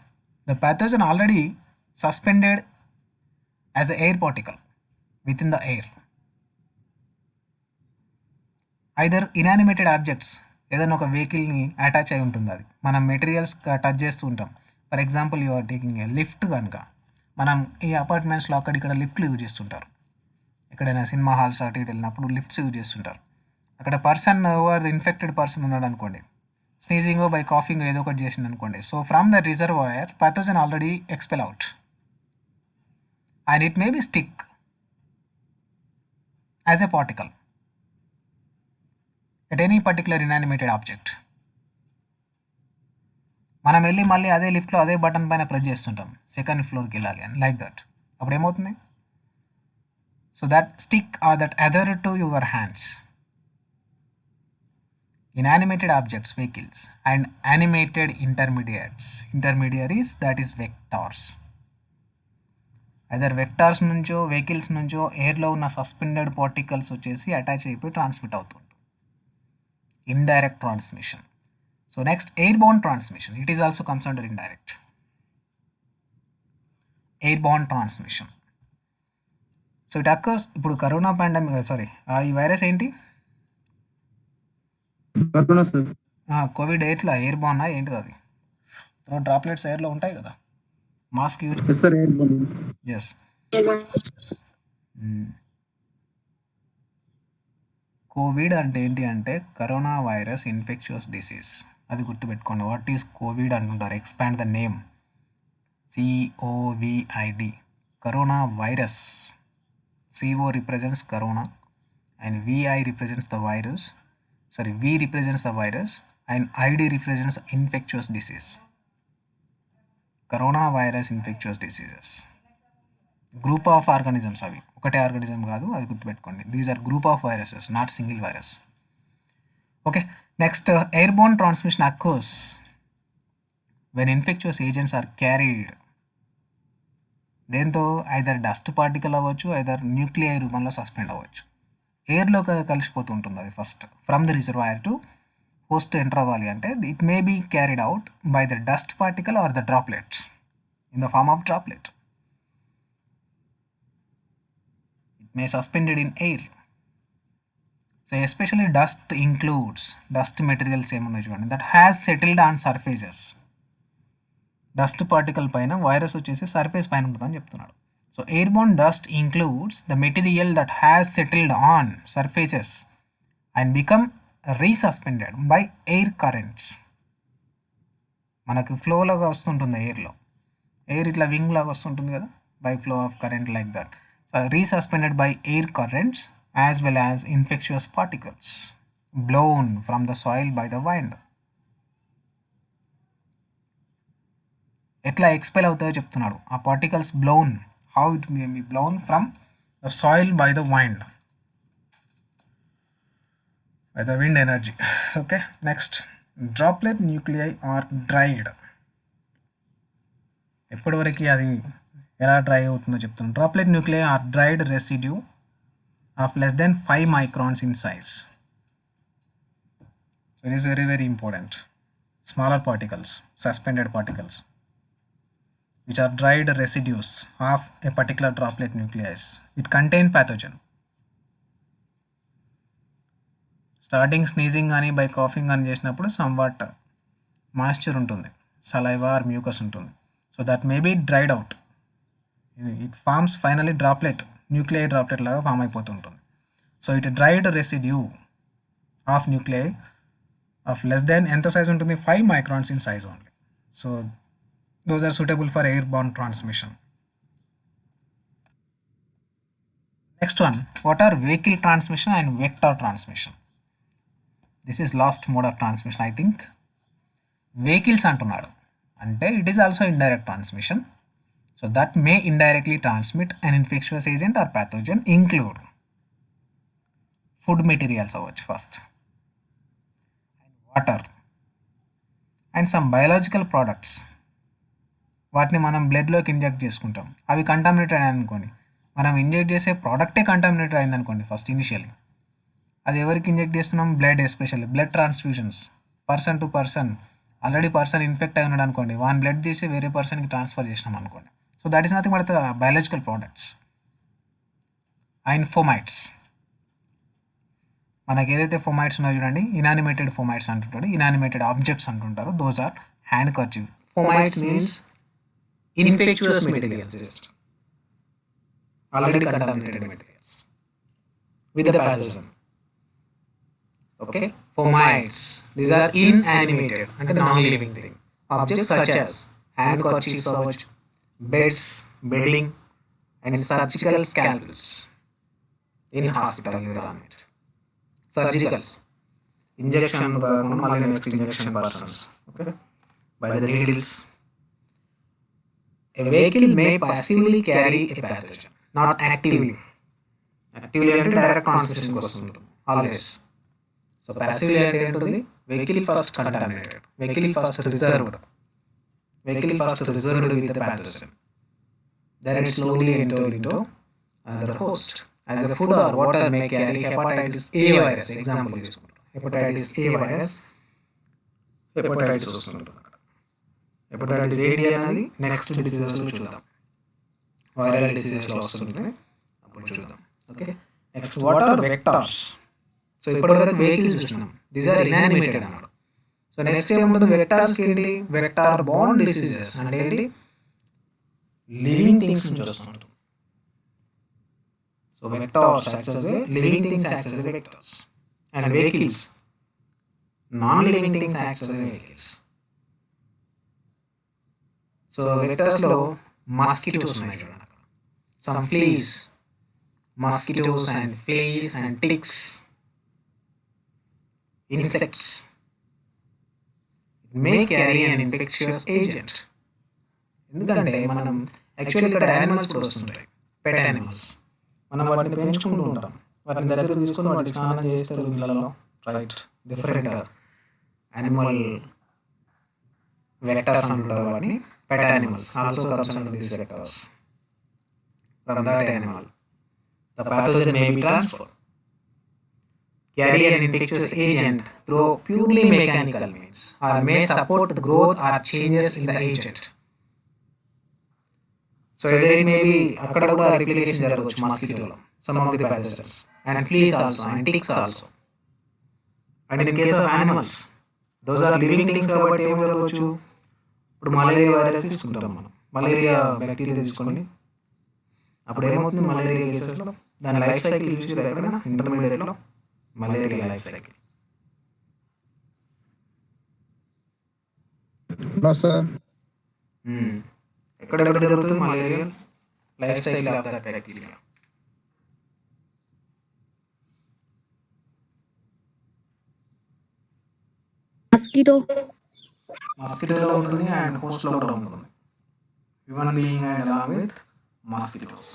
the pathogen already suspended as a air particle within the air. Either inanimated objects, ఏదైనా ఒక వెహికల్ని attach అయి ఉంటుంది, అది మనం మెటీరియల్స్ టచ్ చేస్తూ ఉంటాం. For example you are taking a lift కనుక, మనం ఈ అపార్ట్మెంట్స్లో అక్కడిక్కడ లిఫ్ట్లు యూజ్ చేస్తుంటారు. ఎక్కడైనా సినిమా హాల్స్ అటు ఇటు వెళ్ళినప్పుడు లిఫ్ట్స్ యూజ్ చేస్తుంటారు. అక్కడ పర్సన్ ఓవర్ ఇన్ఫెక్టెడ్ పర్సన్ ఉన్నాడు అనుకోండి, స్నీజింగో బై కాఫింగ్ ఏదో ఒకటి చేసింది అనుకోండి. So from the reservoir pathogen already expel out and it may B stick as a particle at any particular inanimated object. మనం వెళ్ళి మళ్ళీ అదే లిఫ్ట్లో అదే బటన్ పైన ప్రెస్ చేస్తుంటాం సెకండ్ ఫ్లోర్కి వెళ్ళాలి అని, లైక్ దట్. అప్పుడు ఏమవుతుంది? So that stick or that other to your hands. Inanimated objects, vehicles and animated intermediaries that is vectors. Either vectors నుంచో వెహికల్స్ నుంచో ఎయిర్లో ఉన్న సస్పెండెడ్ పార్టికల్స్ వచ్చేసి అటాచ్ అయిపోయి ట్రాన్స్మిట్ అవుతుంది. Indirect transmission. So next, airborne transmission. It is also comes under indirect. Airborne transmission. So it occurs ఇప్పుడు corona pandemic, sorry ఈ virus ఏంటి? Corona sir. కోవిడ్ ఎయిర్లా ఎయిర్ బాన్నా ఏంటిది అది? డ్రాప్లెట్స్ ఎయిర్లో ఉంటాయి కదా, mask use. Sir yes. COVID అంటే ఏంటి అంటే కరోనా వైరస్ ఇన్ఫెక్షువస్ డిసీజ్, అది గుర్తుపెట్టుకోండి. వాట్ ఈస్ కోవిడ్ అంటుంటారు, expand the name, COVID, corona virus. CO represents corona and VI represents the virus, sorry V represents the virus and ID represents infectious disease. Corona virus infectious diseases, group of organisms, అవి ఒకటే organism కాదు, అది గుర్తుపెట్టుకోండి. These are group of viruses, not single virus. Okay, next airborne transmission occurs when infectious agents are carried. దేంతో? Either dust particle అవ్వచ్చు, either nuclei రూపంలో suspend అవ్వచ్చు. ఎయిర్లో కలిసిపోతూ ఉంటుంది అది first. From the reservoir to host enter అవ్వాలి అంటే it may be carried out by the dust particle or the droplet in the form of droplet. May suspended in air. So especially dust includes dust materials ఏమున్నాయి చూడండి, that has settled on surfaces. Dust particle పైన virus వచ్చేసి surface పైన ఉంటుందని చెప్తున్నాడు. So airborne dust includes the material that has settled on surfaces and become resuspended by air currents. మనకు flow లాగా వస్తుంటుంది ఎయిర్లో, ఎయిర్ ఇట్లా వింగ్ లాగా వస్తుంటుంది కదా, by flow of current like that. Resuspended by air currents as well as infectious particles blown from the soil by the wind. ఎట్లా expel అవుతాయో చెప్తున్నాడు. ఆ particles blown, how it may be blown from the soil by the wind, by the wind energy. Okay, next droplet nuclei are dried. ఎప్పటి వరకు అది ఎలా dry అవుతుందో చెప్తున్నాను. Droplet nuclei are dried residue of less than 5 microns in size. So it is very very important. Smaller particles, suspended particles, which are dried residues of a particular droplet nucleus. It contain pathogen. Starting sneezing కానీ by coughing కానీ చేసినప్పుడు somewhat moisture ఉంటుంది, saliva or mucus ఉంటుంది. So that may be dried out. It forms finally droplet, nuclei droplet లాగా form అయిపోతుంటుంది. So it dried residue of nuclei of less than ఎంత size ఉంటుంది 5 microns in size only. So those are suitable for air borne transmission. Next one, what are vehicle transmission and vector transmission. This is last mode of transmission I think. Vehicles అంటున్నాడు అంటే it is also indirect transmission. So that may indirectly transmit an infectious agent or pathogen include food materials అవ్వచ్చు first, water and some biological products. వాటిని మనం బ్లడ్లోకి inject చేసుకుంటాం, అవి contaminated అనుకోండి, మనం inject చేసే ప్రోడక్టే కంటామినేటెడ్ అయిందనుకోండి ఫస్ట్ ఇనిషియలీ, అది ఎవరికి ఇంజెక్ట్ చేస్తున్నాం, blood, especially blood transfusions, person to person. Already person infect అయి ఉన్నాడు అనుకోండి, వాన్ బ్లడ్ తీసి వేరే పర్సన్కి ట్రాన్స్ఫర్ చేసినాం అనుకోండి. So that is nothing but the biological products. And fomites, మనకి ఏదైతే ఫోమైట్స్ ఉన్నాయో చూడండి, ఇనానిమేటెడ్ ఫోమైట్స్ అంటుంటాడు, ఇనానిమేటెడ్ ఆబ్జెక్ట్స్ అంటుంటారు, those are handkerchief. Fomites means infectious materials, already contaminated materials with the pathogen. Okay, fomites, these are inanimated and non-living thing objects such as handkerchiefs, beds, bedding and surgical scalpels in hospital environment. Surgicals, injection mali next injection persons, okay, by the needles. A vehicle may passively carry a pathogen, not actively. Actively అంటే direct ట్రాన్స్మిషన్కి వస్తుంటుంది always. So passively అంటే ఏంటుంది, vehicle first contaminated, vehicle first reserved with the pathogen, then it slowly entered into another host. As a food or water may carry hepatitis A virus, example తీసుకుంటాం, hepatitis A virus, hepatitis వస్తుంటుంది. Hepatitis A D అనేది next డిసీజెస్లో చూద్దాం, viral డిసీజెస్లో వస్తుంటుంది, అప్పుడు చూద్దాం. Okay, next what are vectors. So ఇప్పటివరకు వెహికల్స్ చూస్తున్నాం, దీస్ ఆర్ ఇనానిమేటెడ్ అన్నాడు. సో నెక్స్ట్ ఏముంటుంది, వెక్టార్స్ ఏంటి, వెక్టార్ బార్న్ డిసీజెస్ అంటే ఏంటి, లివింగ్ థింగ్స్ నుంచి వస్తుంటుంది. So vectors acts as a living things acts as a vectors, and vehicles non living things acts as a vehicles. So వెక్టార్స్లో mosquitoes ఉన్నాయి చూడండి, some fleas, mosquitoes and fleas and ticks, insects may carry an infectious agent. ఎందుకంటే మనం actually ఇక్కడ animals కూడా వస్తుంటాయి, pet animals, మనం వాటిని పెంచుకుంటూ ఉంటాం, వాటిని దగ్గర తీసుకొని వాటికి స్నానం చేస్తారు ఇళ్ళలో, రైట్. డిఫరెంట్ యానిమల్ వెక్టర్స్ అంటారు వాటిని, pet animals also comes under these vectors from that animal. The pathogen may be transferred, carry an infectious agent through purely mechanical means, or may support the growth or changes in the agent. So either it may be akkada kuda replication jaragachchu mosquito, some of the pathogens, and fleas also, and ticks also. And in case of animals, those are living things kabatti em jaragachchu. Ippudu malaria virus తీసుకుంటాం మనం, malaria bacteria తీసుకోండి, అప్పుడు ఏమవుతుంది malaria కేసెస్లో, దాని life cycle చూసి ఎక్కడైనా ఇంటర్మీడియట్లో మలేరియా లైఫ్ సైకిల్. ఎక్కడెక్కడ జరుగుతుంది malaria life cycle of that bacteria. మస్కిటోలో ఉంటుంది అండ్ హోస్ట్లో కూడా ఉంటుంది, human being and along with mosquitoes.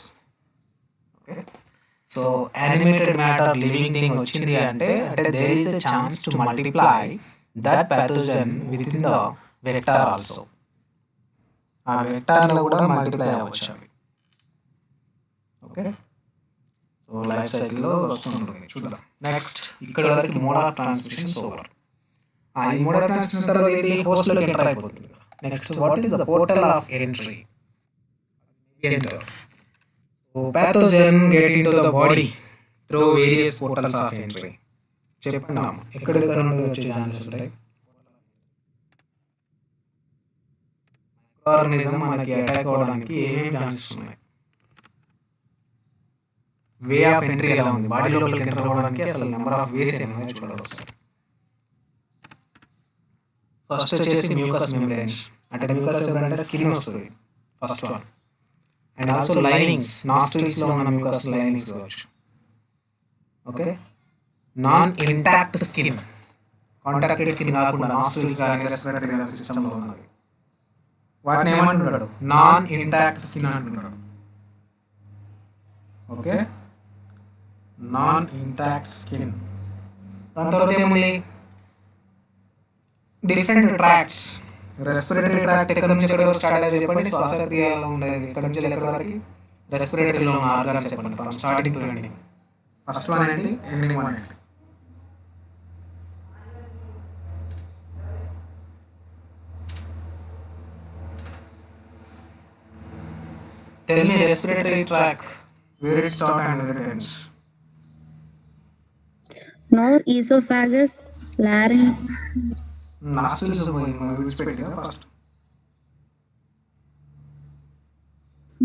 Okay, so animated matter living thing వచ్చింది అంటే there is a chance to multiply that pathogen within the vector also. ఆ వెక్టార్లో కూడా మల్టిప్లై అవ్వచ్చు అవి. ఓకే, సో లైఫ్ సైకిల్లో వస్తుంటుంది, చూద్దాం. నెక్స్ట్ ఇక్కడ వరకు మోడ్ ఆఫ్ ట్రాన్స్మిషన్స్ ఓవర్. ఈ మోడ్ ఆఫ్ ట్రాన్స్మిషన్ తర్వాత ఏంటి, హోస్ట్లోకి ఎంటర్ అయిపోతుంది. Next what is the portal of entry. Enter. So pathogen get into the body through various portals of entry. చెప్తున్నాం ఎక్కడెక్కడ నుండి వచ్చే ఛాన్సెస్ ఉంటాయి. ఆర్గానిజం మనకి అటాక్ అవ్వడానికి ఏమేమి ఛాన్సెస్ ఉన్నాయి. వే ఆఫ్ ఎంట్రీ ఎలా ఉంది, బాడీ లోపలికి ఎంటర్ అవ్వడానికి అసలు నెంబర్ ఆఫ్ వేస్ ఏమో చూడండి ఒకసారి. ఫస్ట్ వచ్చేసి మ్యూకస్ మెంబ్రేన్స్, అంటే మ్యూకస్ అంటే స్కిన్ వస్తుంది first one. And also linings, నాస్ట్రిల్స్లో ఉన్న మ్యూకస్ లైనింగ్స్ కావచ్చు. Okay, non intact skin, contacted skin కాకుండా నాస్ట్రిల్స్ కానీ రెస్పిరేటరీ కానీ సిస్టంలో ఉన్నది, వాటిని ఏమంటున్నాడు, నాన్ ఇంటాక్ట్ స్కిన్ అంటున్నాడు. Okay, non intact skin. దాని తర్వాత ఏముంది, డిఫరెంట్ ట్రాక్ట్స్. రెస్పిరేటరీ ట్రాక్ట్ ఎక్కడి నుంచి ఎక్కడ వరకు స్టార్ట్ అయ్యేది చెప్పండి, శ్వాసక్రియలో ఉండేది ఎక్కడి నుంచి ఎక్కడి వరకు, రెస్పిరేటరీలో ఉన్న ఆర్గాన్స్ చెప్పండి, from starting to ending. First one ఏంటి, ఎండింగ్ వన్ ఏంటి. Tell me respiratory tract, where it starts and where it ends. Nose, esophagus, larynx, Nostrils విడిచిపెట్టిగా first.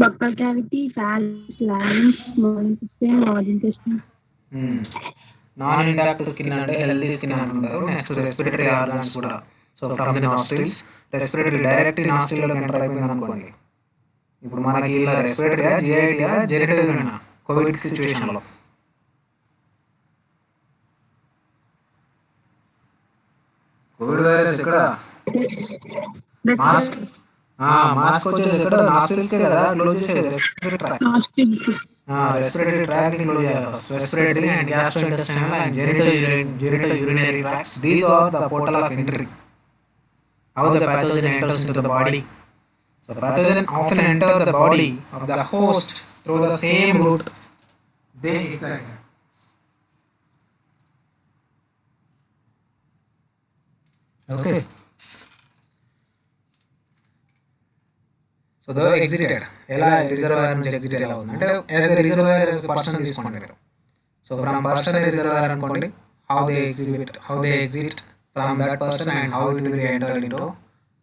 buccal cavity, pharynx, larynx, small intestine, large intestine. Non intact skin అంటే healthy skin అంటారు. Next respiratory organs కూడా. So from the nostrils, respiratory direct నాస్ట్రిల్లోకి enter అయిపోయింది అనుకోండి. ఇప్పుడు మనకి ఇలా రెస్పిరేటరీగా, జిఐటీగా, జెరిటరీగా కోవిడ్ సిచ్యువేషన్లో కోవిడ్ వైరస్ ఎక్కడ, మాస్క్ మాస్క్ వచ్చేసి ఎక్కడ, నాస్ట్రిల్స్కే కదా క్లోజ్ చేసేది. Respiratory tract, respiratory tract close చేయాలి first. Respiratory and gastrointestinal and genito urinary tracts, these are the portal of entry. How the pathogen enters into the body. So pathogen often enter the body of the host through the same route they exit. Okay. So the exited, ఎలా reservoir నుంచి exit ఎలా ఉంది అంటే, as a reservoir as a person తీసుకోండి మీరు. So from person reservoir అనుకోండి, how they exit from that person and how it will be entered into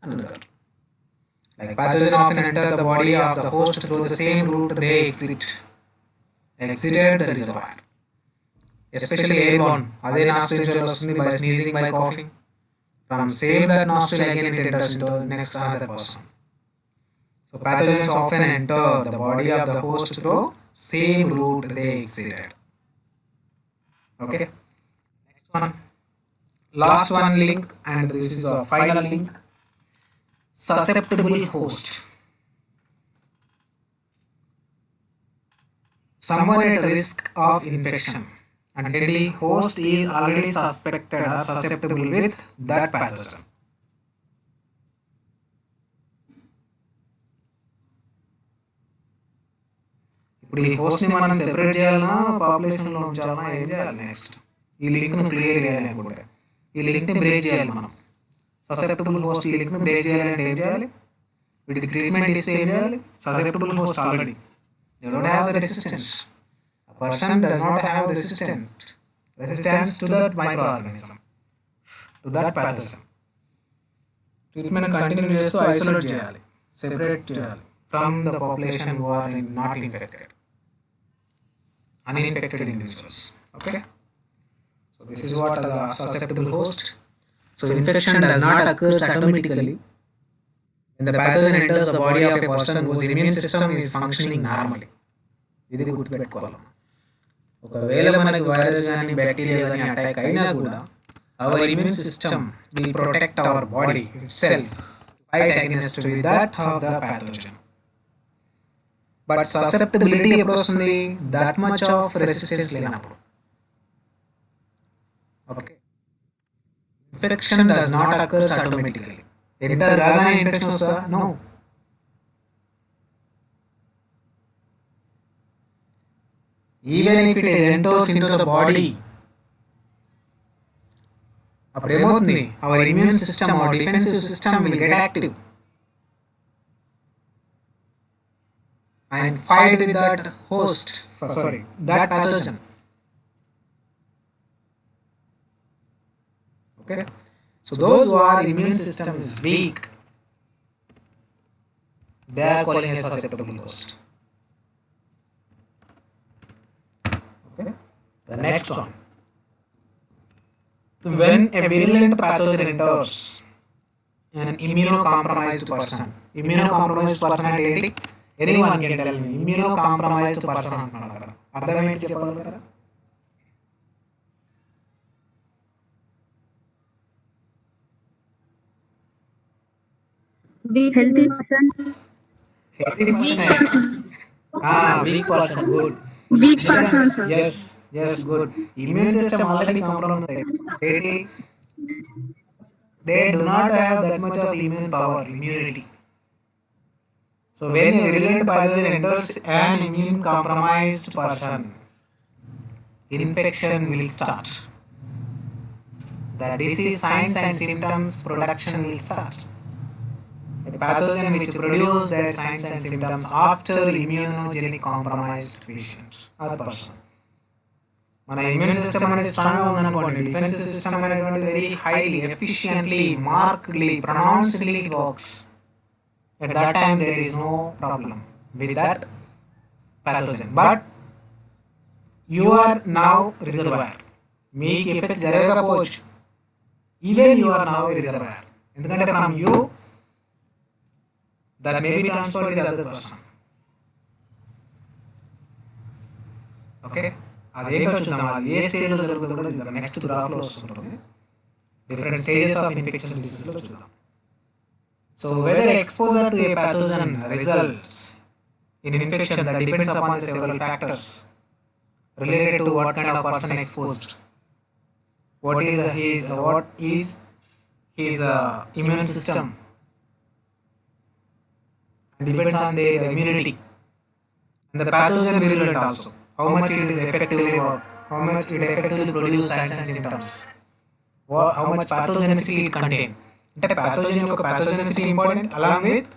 another. Like pathogen often enter the body of the host through the same route they exited the reservoir. Especially airborne, అదే nostril నుంచి వస్తుంది by sneezing, by coughing. From same that nostril again it enters into next another person. So pathogens often enter the body of the host through same route they exited. Okay. Next one, last one link, and this is a final link. Susceptible host. Someone at risk of infection, and the host is already suspected or susceptible with that pathogen. ఇప్పుడు ఈ హోస్ట్ని మనం separate చేయాలన్నా, పాపులేషన్లో ఉంచాలన్నా, ఏం చేయాలి next? ఈ లింక్ను clear చేయాలి అనుకుంటే, ఈ లింక్ని బ్రేక్ చేయాలి మనం. ససెప్టబుల్ హోస్ట్ ఈ లింక్ను బ్రేక్ చేయాలంటే ఏం చేయాలి? వీటికి ట్రీట్మెంట్ ఇస్తే ఏం చేయాలి? Susceptible host already they don't have the resistance. A person does not have resistance to that microorganism, to that pathogen. Treatment continue చేస్తూ ఐసోలేట్ చేయాలి, సెపరేట్ చేయాలి from the population who are not infected, uninfected individuals. Okay, so this is what the susceptible host. So infection does not occur automatically when the pathogen enters the body of a person whose immune system is functioning normally. ఇది గుర్తుపెట్టుకోవాలి. ఒకవేళ మనకు virus కానీ bacteria కానీ attack అయినా కూడా our immune system will protect our body itself, fight against with that of the pathogen. But susceptibility ఎప్పుడు వస్తుంది? that much of resistance లేనప్పుడు. Okay, infection does not occur automatically. Enter కాగానే infection వస్తుందా? No. Even if it is enters into the body, అప్పుడు ఏమవుతుంది? our immune system or defensive system will get active and fight with that host, that pathogen. Okay, so those who are immune system is weak, they are calling as susceptible host. The next one, when a virulent pathogen enters an immunocompromised person. Immunocompromised person అంటే ఏంటి? Anyone can tell me. Immunocompromised person అంటున్నాడు అక్కడ. అర్థం ఏంటి చెప్పగలుగుతారా? Weak Healthy immune person. Healthy person. Weak person. Good. Weak person, sir. Yes, good. Immune system already compromised. They do not have that much of immune power, immunity. So when a virulent pathogen enters an immune compromised person, infection will start. The disease signs and symptoms production will start. A pathogen which produce their signs and symptoms after immunogenic compromised patient or person. మన immune system అనేది స్ట్రాంగ్గా ఉందనుకోండి, defence system అనేటువంటిది very highly efficiently markedly pronouncedly it works. At that time there is no problem with that pathogen. But you are now reservoir. మీకు effect జరగకపోవచ్చు, even you are now reservoir. ఎందుకంటే from you that may be transferred to the other person. Okay, అదేంటో చూద్దాం. అది ఏ స్టేజ్లో జరుగుతుందో కూడా చూద్దాం. నెక్స్ట్ గ్రాఫ్లో వస్తుంటుంది. డిఫరెంట్ స్టేజెస్ ఆఫ్ ఇన్ఫెక్షన్ డిసీజెస్లో చూద్దాం. So whether exposure to a pathogen results in infection, that depends upon the several factors related to what kind of person exposed, what is his immune system, and depends on their immunity and the pathogen virulent also, how much it is effectively work, how much it effectively produce signs and symptoms, how much pathogenicity it contain. అంటే pathogen యొక్క pathogenicity important, along with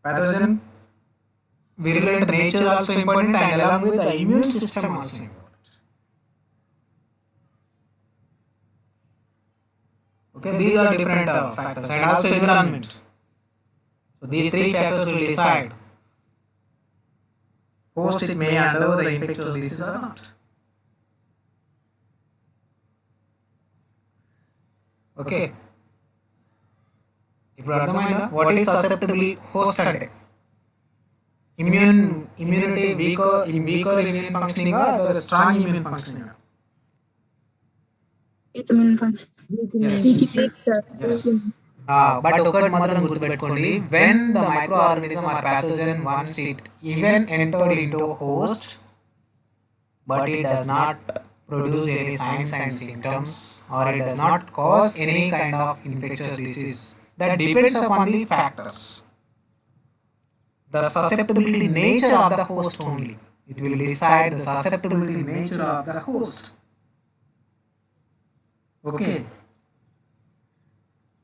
pathogen virulent nature also important, and along with the immune system also important. Okay, these are different factors, and also environment. So these three factors will decide host it may undergo the infectious disease or not. Okay, ఇప్పుడు అర్థమైందా what is susceptible host అంటే? immunity weaker immune functioning or strong immune functioning? immune function. Yes. Weak, sir. Yes. But ఒకటి మాత్రం గుర్తుపెట్టుకోండి, when the microorganism or pathogen once it even entered into a host but it does not produce any signs and symptoms, or it does not cause any kind of infectious disease, that depends upon the factors. The susceptibility nature of the host only. It will decide the susceptibility nature of the host. Okay.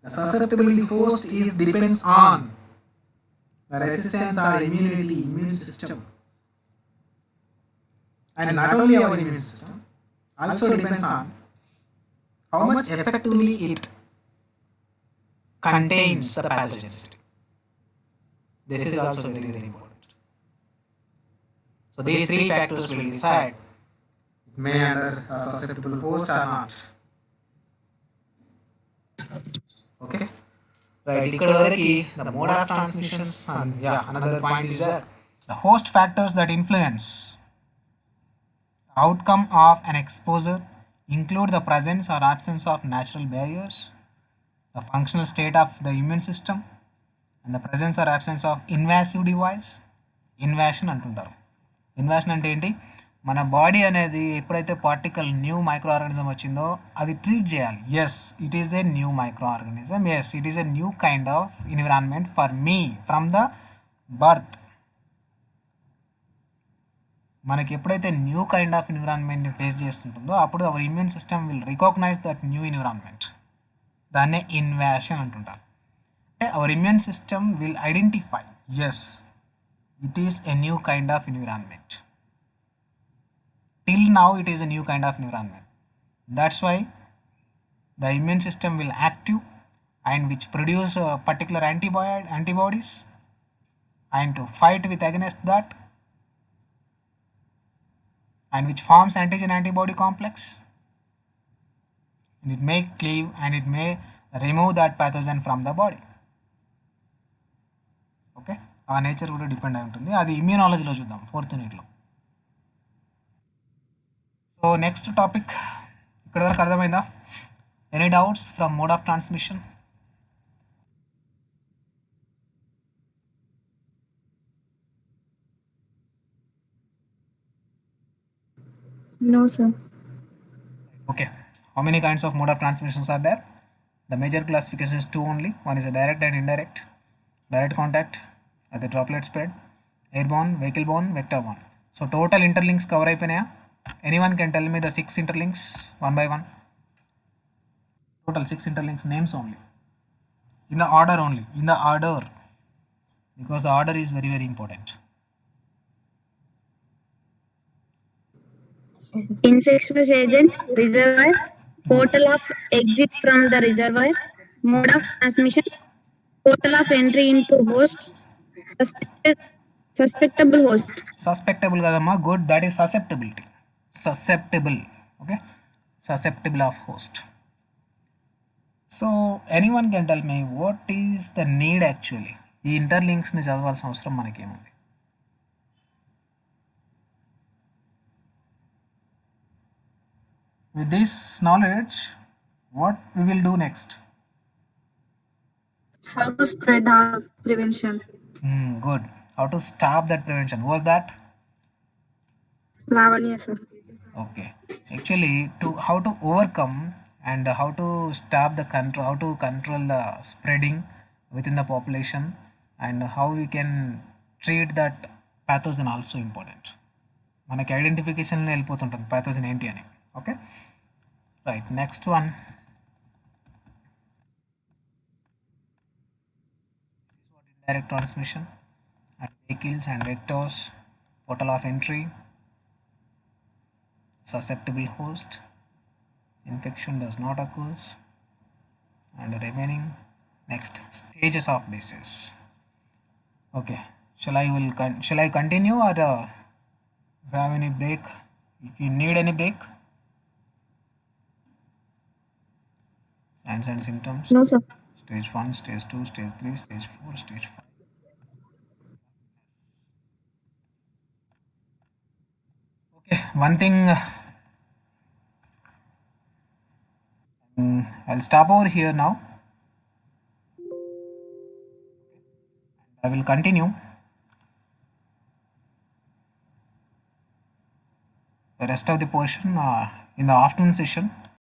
The susceptibility host is depends on the resistance or immunity, immune system. And not only our immune system, also depends on how much effectively it contains the pathogenicity. This is also very, very important. So these three factors will decide it may under a susceptible host or not. Okay. Right. ఇక్కడ వరకు the mode of transmissions, and another point is that the host factors that influence the outcome of an exposure include the presence or absence of natural barriers, the functional state of the immune system, and the presence or absence of invasive device. ఇన్వాషన్ అంటుంటారు. ఇన్వాషన్ అంటే ఏంటి? మన body అనేది ఎప్పుడైతే particle new micro organism వచ్చిందో అది treat చేయాలి. Yes, it is a new microorganism. Yes, it is a new kind of environment for me from the birth. మనకి ఎప్పుడైతే న్యూ కైండ్ ఆఫ్ ఎన్విరాన్మెంట్ని ఫేస్ చేస్తుంటుందో అప్పుడు our immune system will recognise that new environment. దాన్నే invasion అంటుంటారు. అంటే our immune system will identify, yes, it is a new kind of environment. Till now it is a new kind of environment. That's why the immune system will active and which produce particular antibodies and to fight with against that, and which forms antigen antibody complex, and it may cleave and it may remove that pathogen from the body. Okay, ఆ nature కూడా depend అయి ఉంటుంది. అది ఇమ్యూనాలజీలో చూద్దాం 4th యూనిట్లో. So next topic ఇక్కడ వరకు అర్థమైందా? Any doubts from mode of transmission? No, sir. Okay, how many kinds of mode of transmissions are there? The major classification is two only. One is a direct and indirect. Direct contact at the droplet spread, airborne, vehicle borne, vector borne. So total interlinks cover అయిపోయినాయా? Anyone can tell me the 6 interlinks one by one? Total 6 interlinks names only. In the order only. In the order. Because the order is very very important. Infectious agent, reservoir, portal of exit from the reservoir, mode of transmission, portal of entry into host, susceptible host. Susceptible kadamma, good, that is susceptibility. Susceptible, okay, susceptible of host. So anyone can tell me what is the need actually? ఈ ఇంటర్లింక్స్ని చదవాల్సిన అవసరం మనకేముంది? With this knowledge, what we will do next? How to spread our prevention? Good. How to stop that prevention? Who was that? Lavanya, sir. Okay. Actually, to how to overcome and how to stop the control, how to control the spreading within the population, and how we can treat that pathogen also important. మనకి ఐడెంటిఫికేషన్లో వెళ్ళిపోతుంటుంది pathogen ఏంటి అని. Okay, right. Next one, indirect transmission and vehicles and vectors, portal of entry, susceptible host, infection does not occur, and the remaining next stages of disease. Okay, shall I continue or if you have any break, if you need any break? Signs and symptoms. No, sir. Stage 1, stage 2, stage 3, stage 4, stage 5. Okay, one thing, I'll stop over here now. I will continue the rest of the portion in the afternoon session.